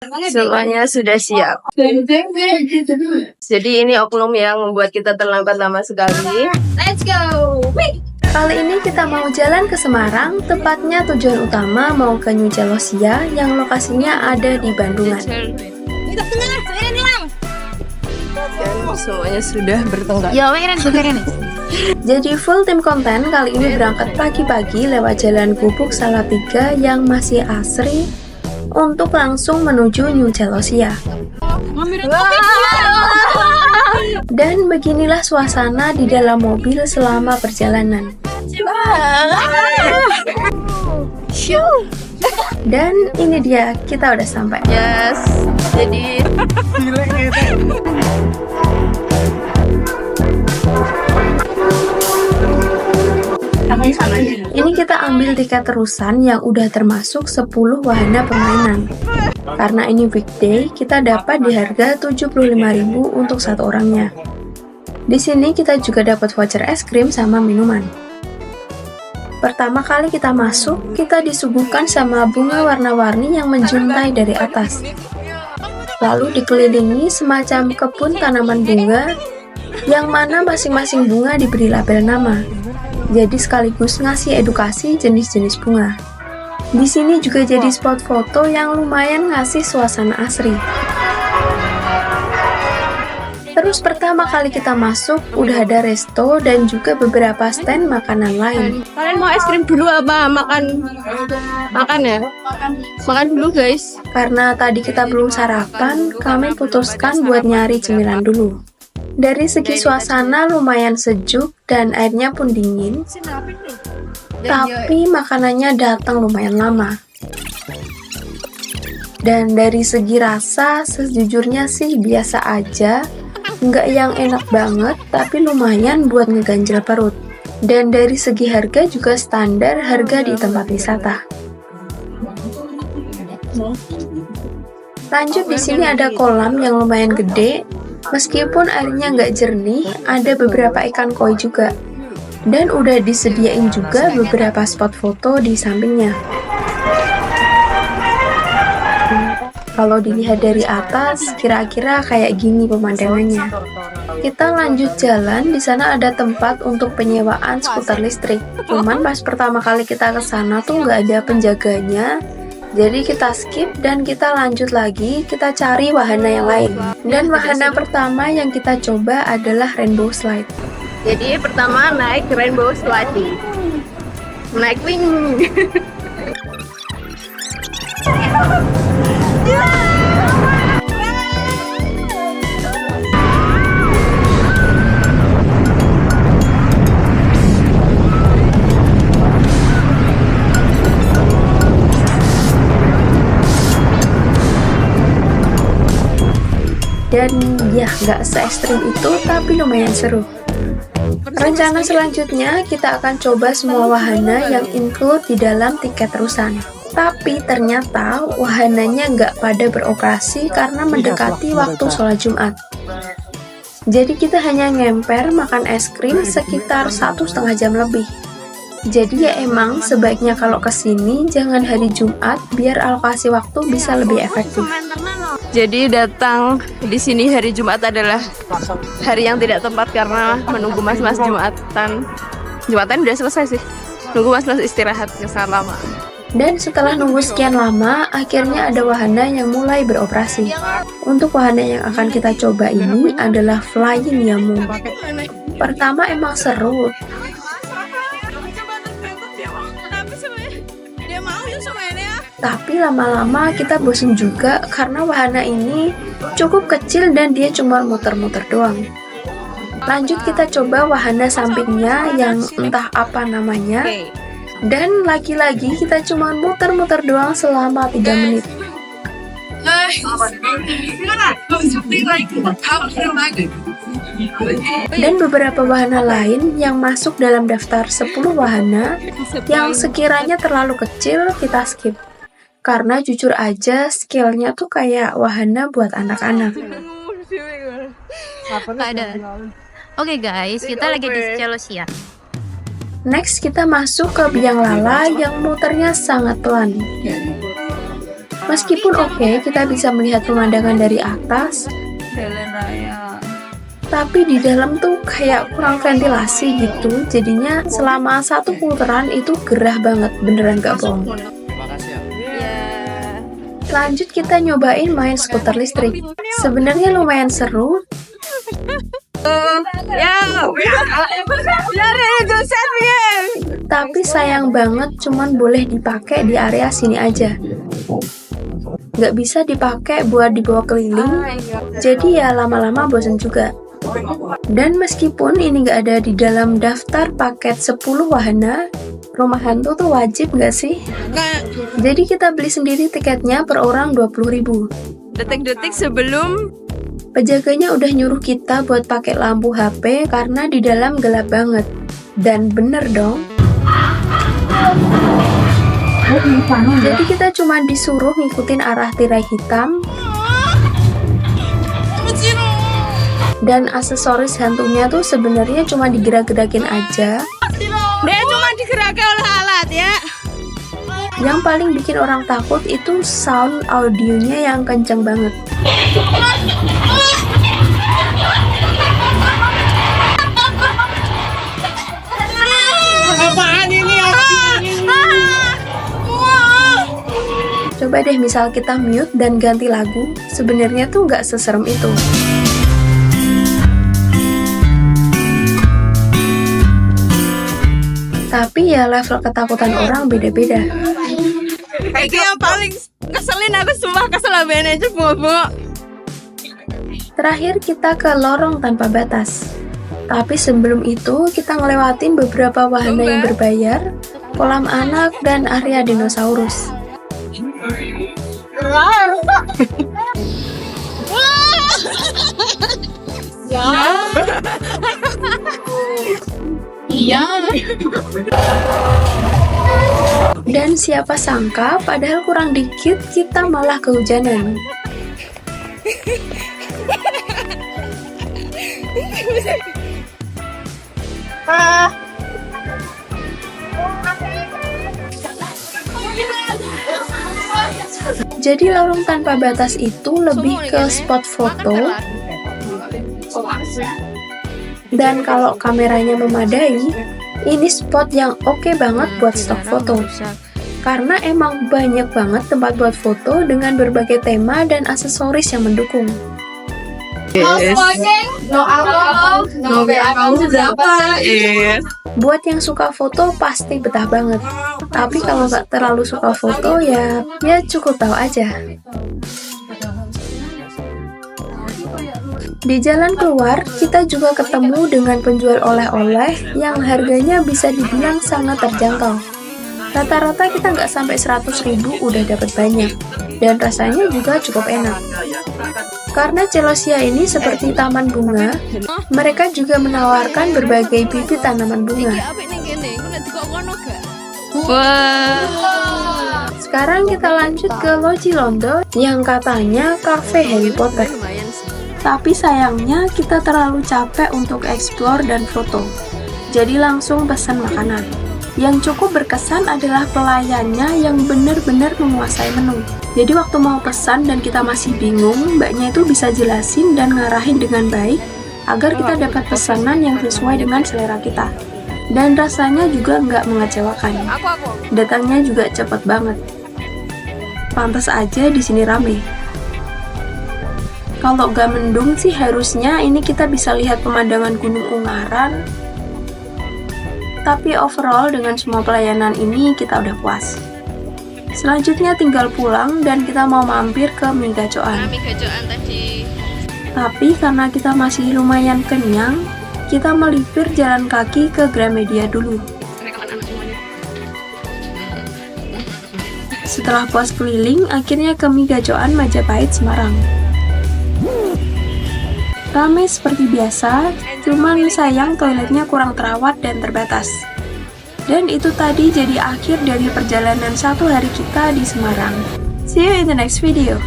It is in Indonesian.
Semuanya sudah siap. Jadi ini oknum yang membuat kita terlambat lama sekali. Let's go. Kali ini kita mau jalan ke Semarang, tepatnya tujuan utama mau ke New Celosia yang lokasinya ada di Bandungan. Dan semuanya sudah bertengkar. Jadi full tim konten kali ini berangkat pagi-pagi lewat jalan Gubuk Salatiga yang masih asri untuk langsung menuju New Celosia. Dan beginilah suasana di dalam mobil selama perjalanan. Dan ini dia, kita udah sampai. Yes. Jadi Ini kita ambil tiket terusan yang udah termasuk 10 wahana permainan. Karena ini weekday, kita dapat di harga 75.000 untuk satu orangnya. Di sini kita juga dapat voucher es krim sama minuman. Pertama kali kita masuk, kita disuguhkan sama bunga warna-warni yang menjuntai dari atas. Lalu dikelilingi semacam kebun tanaman bunga, yang mana masing-masing bunga diberi label nama. Jadi sekaligus ngasih edukasi jenis-jenis bunga. Di sini juga jadi spot foto yang lumayan ngasih suasana asri. Terus pertama kali kita masuk, udah ada resto dan juga beberapa stand makanan lain. kalian mau es krim dulu apa makan? Makan ya? Makan dulu guys. Karena tadi kita belum sarapan, kami putuskan buat nyari cemilan dulu. Dari segi suasana lumayan sejuk dan airnya pun dingin, tapi makanannya datang lumayan lama. Dan dari segi rasa, sejujurnya sih biasa aja, nggak yang enak banget, tapi lumayan buat ngeganjel perut. Dan dari segi harga juga standar harga di tempat wisata. Lanjut, di sini ada kolam yang lumayan gede. Meskipun airnya nggak jernih, ada beberapa ikan koi juga. Dan udah disediain juga beberapa spot foto di sampingnya. Kalau dilihat dari atas, kira-kira kayak gini pemandangannya. Kita lanjut jalan, di sana ada tempat untuk penyewaan skuter listrik. Cuman pas pertama kali kita ke sana tuh nggak ada penjaganya. Jadi kita skip dan kita lanjut lagi, kita cari wahana yang lain. Dan wahana pertama yang kita coba adalah rainbow slide. Jadi pertama naik rainbow slide. Naik wing. Dan ya nggak se-ekstrim itu, tapi lumayan seru. Rencana selanjutnya kita akan coba semua wahana yang include di dalam tiket terusan. Tapi ternyata wahananya nggak pada beroperasi karena mendekati waktu sholat Jumat. Jadi kita hanya ngemper makan es krim sekitar 1,5 jam lebih. Jadi ya emang sebaiknya kalau kesini jangan hari Jumat biar alokasi waktu bisa lebih efektif. Jadi datang di sini hari Jumat adalah hari yang tidak tepat karena menunggu mas-mas Jumatan. Jumatan udah selesai sih. Nunggu mas-mas istirahat yang sangat lama. Dan setelah nunggu sekian lama, akhirnya ada wahana yang mulai beroperasi. Untuk wahana yang akan kita coba ini adalah Flying Yamu. Pertama emang seru. Tapi lama-lama kita bosen juga karena wahana ini cukup kecil dan dia cuma muter-muter doang. Lanjut kita coba wahana sampingnya yang entah apa namanya. Dan lagi-lagi kita cuma muter-muter doang selama 3 menit. Dan beberapa wahana lain yang masuk dalam daftar 10 wahana yang sekiranya terlalu kecil kita skip. Karena jujur aja skillnya tuh kayak wahana buat anak-anak. Oke guys, kita lagi di Celosia. Next kita masuk ke biang lala yang muternya sangat pelan. Meskipun oke, kita bisa melihat pemandangan dari atas, tapi di dalam tuh kayak kurang ventilasi gitu. Jadinya selama satu putaran itu gerah banget, beneran gak bohong. Lanjut kita nyobain main skuter listrik. Sebenarnya lumayan seru. Tapi sayang banget cuman boleh dipakai di area sini aja. Nggak bisa dipakai buat dibawa keliling. Jadi ya lama-lama bosan juga. Dan meskipun ini nggak ada di dalam daftar paket 10 wahana, rumah hantu tuh wajib nggak sih? Jadi kita beli sendiri tiketnya per orang 20.000. Detik-detik sebelum Penjaganya udah nyuruh kita buat pakai lampu HP karena di dalam gelap banget. Dan bener dong. Jadi kita cuma disuruh ngikutin arah tirai hitam. Dan aksesoris hantunya tuh sebenarnya cuma digerak-gerakin aja. dia cuma digerakkan oleh alat ya. Yang paling bikin orang takut itu sound audionya yang kenceng banget. Apaan ini? Coba deh misal kita mute dan ganti lagu, sebenarnya tuh nggak seserem itu. Tapi ya level ketakutan orang beda-beda. Itu yang paling ngeselin, aku sumpah kesel aja bobo. Terakhir kita ke lorong tanpa batas. Tapi sebelum itu kita ngelewatin beberapa wahana yang berbayar, kolam anak, dan area dinosaurus. Dan siapa sangka padahal kurang dikit kita malah kehujanan. Jadi lorong tanpa batas itu lebih ke spot foto. Dan kalau kameranya memadai, ini spot yang oke banget buat stok foto. Karena emang banyak banget tempat buat foto dengan berbagai tema dan aksesoris yang mendukung. Buat yang suka foto pasti betah banget. Tapi kalau nggak terlalu suka foto ya cukup tahu aja. Di jalan keluar, kita juga ketemu dengan penjual oleh-oleh yang harganya bisa dibilang sangat terjangkau. Rata-rata kita nggak sampai 100.000 udah dapat banyak, dan rasanya juga cukup enak. Karena Celosia ini seperti taman bunga, mereka juga menawarkan berbagai bibit tanaman bunga. Sekarang kita lanjut ke Loji Londo yang katanya kafe Harry Potter. Tapi sayangnya kita terlalu capek untuk explore dan foto. Jadi langsung pesan makanan. Yang cukup berkesan adalah pelayannya yang benar-benar menguasai menu. Jadi waktu mau pesan dan kita masih bingung, mbaknya itu bisa jelasin dan ngarahin dengan baik agar kita dapat pesanan yang sesuai dengan selera kita. Dan rasanya juga nggak mengecewakan. Datangnya juga cepet banget. Pantas aja di sini rame. Kalau nggak mendung sih harusnya ini kita bisa lihat pemandangan Gunung Ungaran. Tapi overall dengan semua pelayanan ini kita udah puas. Selanjutnya tinggal pulang dan kita mau mampir ke Mie Gacoan. Tapi karena kita masih lumayan kenyang, kita melipir jalan kaki ke Gramedia dulu. Setelah puas keliling, akhirnya ke Mie Gacoan Majapahit Semarang. Ramai seperti biasa, cuman sayang toiletnya kurang terawat dan terbatas. Dan itu tadi jadi akhir dari perjalanan 1 hari kita di Semarang. See you in the next video.